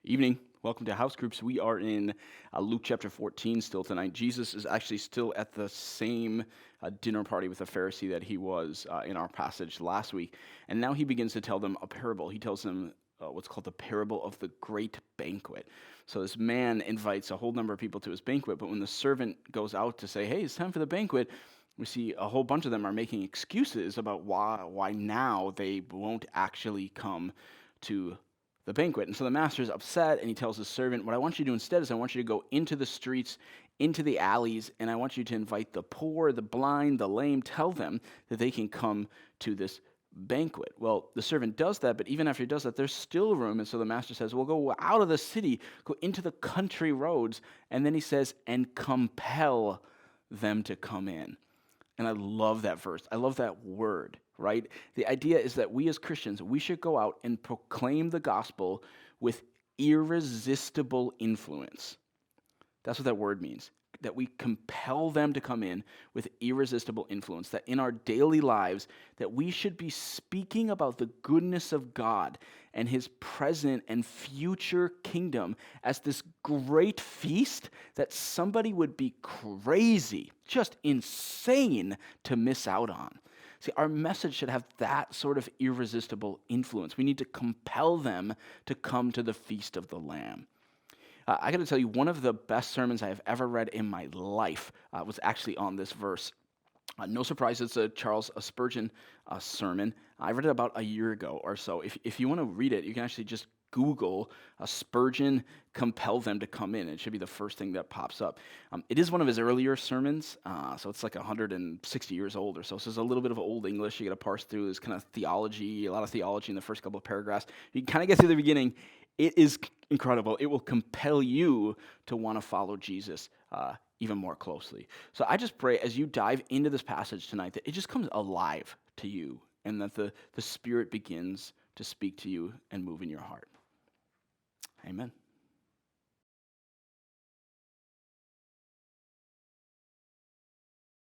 Evening. Welcome to House Groups. We are in Luke chapter 14 still tonight. Jesus is actually still at the same dinner party with the Pharisee that he was in our passage last week. And now he begins to tell them a parable. He tells them what's called the parable of the great banquet. So this man invites a whole number of people to his banquet, but when the servant goes out to say, hey, it's time for the banquet, we see a whole bunch of them are making excuses about why now they won't actually come to the banquet. And so the master is upset and he tells his servant, what I want you to do instead is I want you to go into the streets, into the alleys, and I want you to invite the poor, the blind, the lame, tell them that they can come to this banquet. Well, the servant does that, but even after he does that, there's still room. And so the master says, well, go out of the city, go into the country roads. And then he says, and compel them to come in. And I love that verse. I love that word, right? The idea is that we as Christians, we should go out and proclaim the gospel with irresistible influence. That's what that word means. That we compel them to come in with irresistible influence. That in our daily lives, that we should be speaking about the goodness of God and his present and future kingdom as this great feast that somebody would be crazy, just insane to miss out on. See, our message should have that sort of irresistible influence. We need to compel them to come to the feast of the Lamb. I got to tell you, one of the best sermons I have ever read in my life was actually on this verse. No surprise, it's a Charles Spurgeon sermon. I read it about a year ago or so. If you want to read it, you can actually just Google Spurgeon compel them to come in. It should be the first thing that pops up. It is one of his earlier sermons, so it's like 160 years old or so. So it's a little bit of old English. You got to parse through this kind of theology, a lot of theology in the first couple of paragraphs. You can kind of get through the beginning. It is incredible. It will compel you to want to follow Jesus even more closely. So I just pray as you dive into this passage tonight that it just comes alive to you and that the Spirit begins to speak to you and move in your heart. Amen.